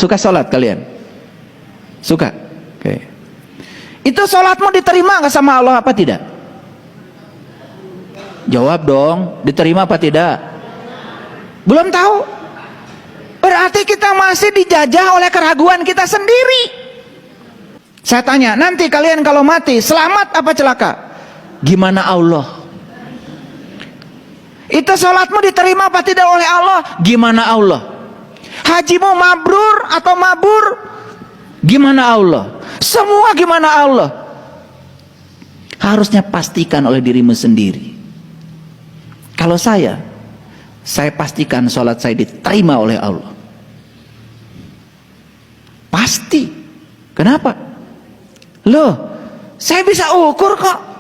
Suka sholat kalian? Suka? Oke. Itu sholatmu diterima nggak sama Allah apa tidak? Jawab dong, diterima apa tidak? Belum tahu. Berarti kita masih dijajah oleh keraguan kita sendiri. Saya tanya, nanti kalian kalau mati selamat apa celaka? Gimana Allah? Itu sholatmu diterima apa tidak oleh Allah? Gimana Allah? Hajimu mabrur atau mabur? Gimana Allah? Semua gimana Allah? Harusnya pastikan oleh dirimu sendiri. Kalau saya pastikan sholat saya diterima oleh Allah. Pasti. Kenapa? Loh, saya bisa ukur kok.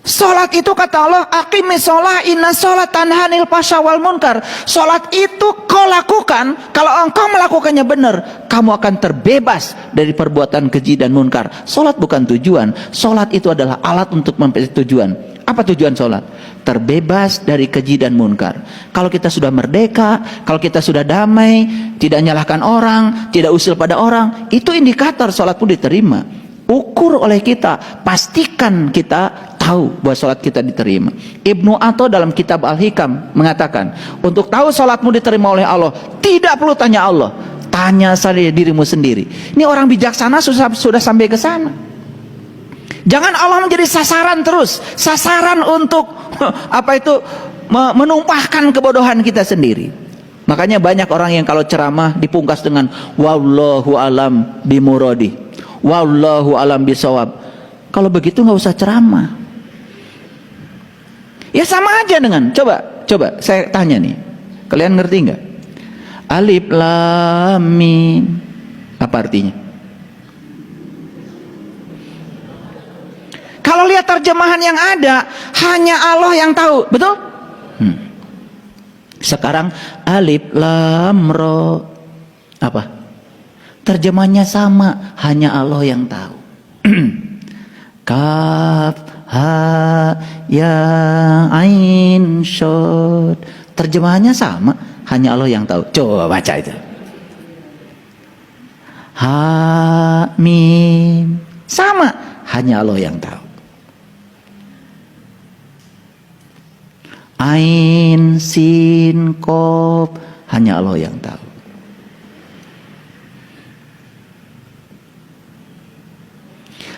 Sholat itu kata Allah, aqimis sholah inna sholat tanha anil fahsya wal munkar. Sholat itu kau lakukan, kalau engkau melakukannya benar, kamu akan terbebas dari perbuatan keji dan munkar. Sholat bukan tujuan, sholat itu adalah alat untuk mencapai tujuan. Apa tujuan sholat? Terbebas dari keji dan munkar. Kalau kita sudah merdeka, kalau kita sudah damai, tidak nyalahkan orang, tidak usil pada orang, itu indikator sholat pun diterima. Ukur oleh kita, pastikan kita tahu bahwa sholat kita diterima. Ibnu Atha dalam kitab Al-Hikam mengatakan, untuk tahu sholatmu diterima oleh Allah, tidak perlu tanya Allah, tanya saja dirimu sendiri. Ini orang bijaksana sudah sampai ke sana. Jangan Allah menjadi sasaran terus, sasaran untuk menumpahkan kebodohan kita sendiri. Makanya banyak orang yang kalau ceramah dipungkas dengan wallahu alam bimuradi, wallahu alam bisawab. Kalau begitu nggak usah ceramah. Ya sama aja dengan, coba saya tanya nih, kalian ngerti nggak? Alif lam mim, apa artinya? Kalau lihat terjemahan yang ada, hanya Allah yang tahu, betul? Sekarang alif lam ro, apa? Terjemahnya sama, hanya Allah yang tahu. Kaf ha ya ain shod, terjemahannya sama, hanya Allah yang tahu. Coba baca itu. Ha mim, sama, hanya Allah yang tahu. Ain sin qaf, hanya Allah yang tahu.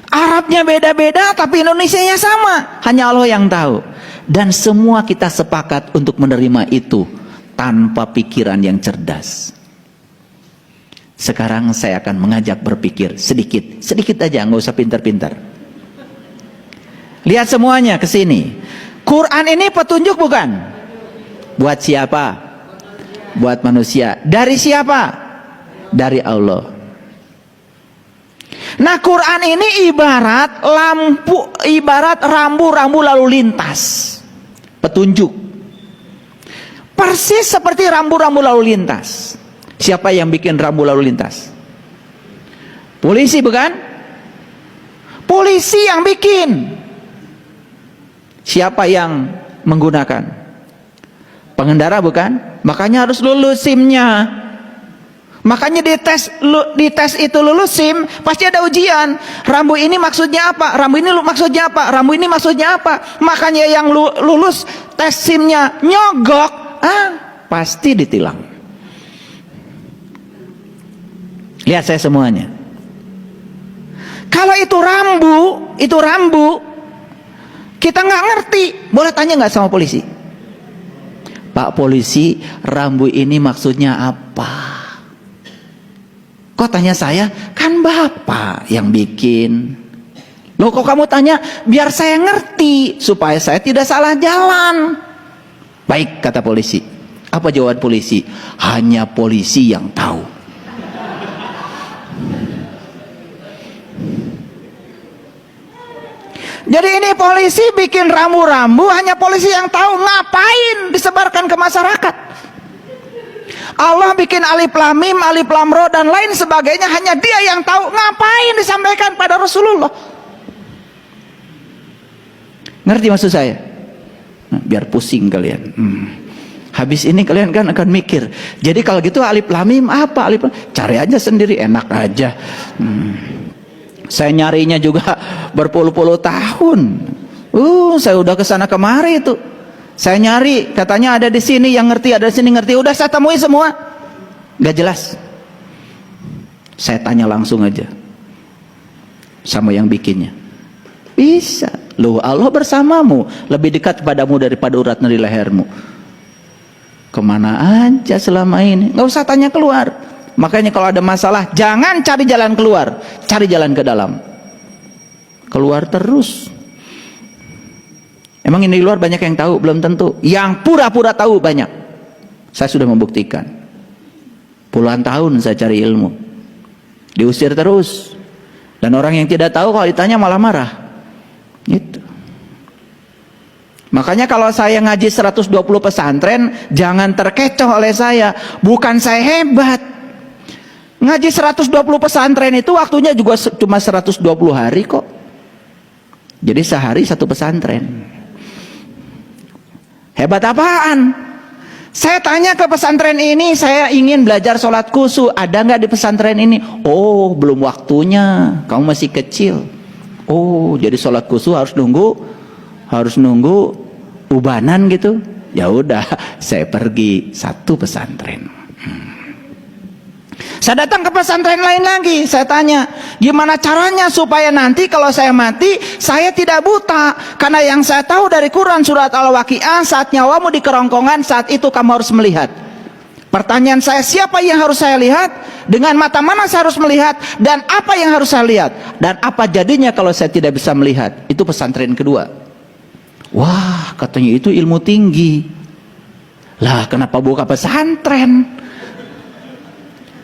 Arabnya beda-beda tapi Indonesianya sama, hanya Allah yang tahu. Dan semua kita sepakat untuk menerima itu tanpa pikiran yang cerdas. Sekarang saya akan mengajak berpikir sedikit aja, nggak usah pintar-pintar. Lihat semuanya ke sini. Quran ini petunjuk bukan? Buat siapa? Buat manusia. Dari siapa? Dari Allah. Nah, Quran ini ibarat lampu, ibarat rambu-rambu lalu lintas. Petunjuk. Persis seperti rambu-rambu lalu lintas. Siapa yang bikin rambu lalu lintas? Polisi bukan? Polisi yang bikin. Siapa yang menggunakan? Pengendara bukan? Makanya harus lulus SIM-nya. Makanya di tes itu lulus SIM, pasti ada ujian. Rambu ini maksudnya apa? Rambu ini maksudnya apa? Rambu ini maksudnya apa? Makanya yang lulus tes SIM-nya nyogok, pasti ditilang. Lihat saya semuanya. Kalau itu rambu, kita nggak ngerti. Boleh tanya nggak sama polisi? Pak polisi, rambu ini maksudnya apa? Kok tanya saya? Kan Bapak yang bikin. Loh kok kamu tanya? Biar saya ngerti, supaya saya tidak salah jalan. Baik, kata polisi. Apa jawaban polisi? Hanya polisi yang tahu. Jadi ini polisi bikin rambu-rambu, hanya polisi yang tahu. Ngapain disebarkan ke masyarakat? Allah bikin alif lam mim, alif lam ro dan lain sebagainya, hanya dia yang tahu. Ngapain disampaikan pada Rasulullah? Ngerti maksud saya? Nah, biar pusing kalian. Habis ini kalian kan akan mikir, jadi kalau gitu alif lam mim apa? Alif lam, cari aja sendiri, enak aja. Saya nyarinya juga berpuluh-puluh tahun. Saya udah kesana kemari itu. Saya nyari, katanya ada di sini yang ngerti, ada di sini ngerti. Udah saya temui semua, nggak jelas. Saya tanya langsung aja sama yang bikinnya. Bisa, loh Allah bersamamu, lebih dekat padamu daripada urat nadi lehermu. Kemana aja selama ini? Nggak usah tanya keluar. Makanya kalau ada masalah, jangan cari jalan keluar, cari jalan ke dalam. Keluar terus. Emang ini di luar banyak yang tahu? Belum tentu. Yang pura-pura tahu banyak. Saya sudah membuktikan. Puluhan tahun saya cari ilmu, diusir terus. Dan orang yang tidak tahu kalau ditanya malah marah. Gitu. Makanya kalau saya ngaji 120 pesantren, jangan terkecoh oleh saya. Bukan saya hebat. Ngaji 120 pesantren itu waktunya juga cuma 120 hari kok. Jadi sehari satu pesantren. Hebat apaan? Saya tanya ke pesantren ini, saya ingin belajar sholat khusyuk, ada nggak di pesantren ini? Oh, belum waktunya, kamu masih kecil. Oh, jadi sholat khusyuk harus nunggu ubanan gitu. Ya udah, saya pergi satu pesantren. Saya datang ke pesantren lain lagi, saya tanya, gimana caranya supaya nanti kalau saya mati, saya tidak buta? Karena yang saya tahu dari Quran surat Al-Waqiah, saat nyawamu di kerongkongan, saat itu kamu harus melihat. Pertanyaan saya, siapa yang harus saya lihat? Dengan mata mana saya harus melihat? Dan apa yang harus saya lihat? Dan apa jadinya kalau saya tidak bisa melihat? Itu pesantren kedua. Wah, katanya itu ilmu tinggi. Lah, kenapa buka pesantren?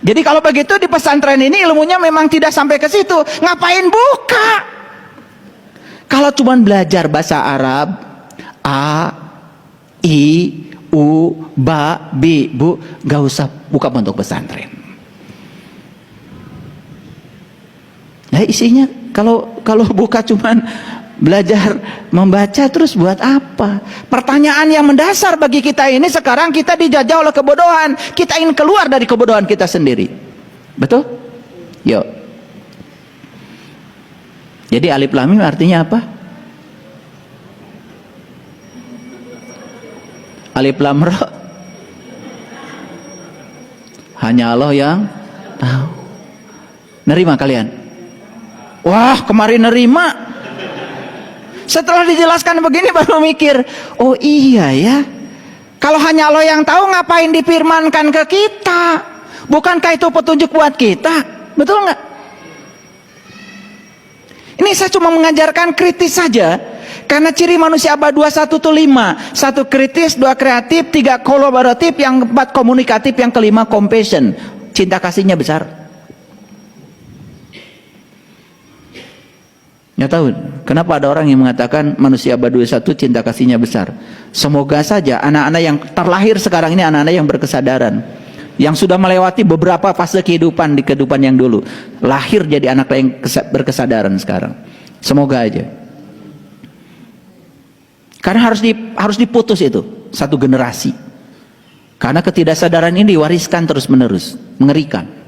Jadi kalau begitu di pesantren ini ilmunya memang tidak sampai ke situ. Ngapain buka? Kalau cuma belajar bahasa Arab, A, I, U, Ba, Bi, Bu, gak usah buka pondok pesantren. Nah isinya kalau buka cuman belajar membaca terus buat apa? Pertanyaan yang mendasar bagi kita ini, sekarang kita dijajah oleh kebodohan. Kita ingin keluar dari kebodohan kita sendiri. Betul? Yuk. Jadi alif lam mim artinya apa? Alif lam ra, hanya Allah yang tahu. Nerima kalian? Wah, kemarin nerima. Setelah dijelaskan begini baru mikir, oh iya ya, kalau hanya Allah yang tahu ngapain difirmankan ke kita? Bukankah itu petunjuk buat kita? Betul nggak? Ini saya cuma mengajarkan kritis saja, karena ciri manusia abad 21 itu 5. 1 kritis, 2 kreatif, 3 kolaboratif, yang 4 komunikatif, yang kelima compassion, cinta kasihnya besar. Nggak tahu kenapa ada orang yang mengatakan manusia abad 21 cinta kasihnya besar. Semoga saja anak-anak yang terlahir sekarang ini anak-anak yang berkesadaran, yang sudah melewati beberapa fase kehidupan di kehidupan yang dulu, lahir jadi anak yang berkesadaran sekarang. Semoga aja. Karena harus diputus itu satu generasi. Karena ketidaksadaran ini diwariskan terus menerus, mengerikan.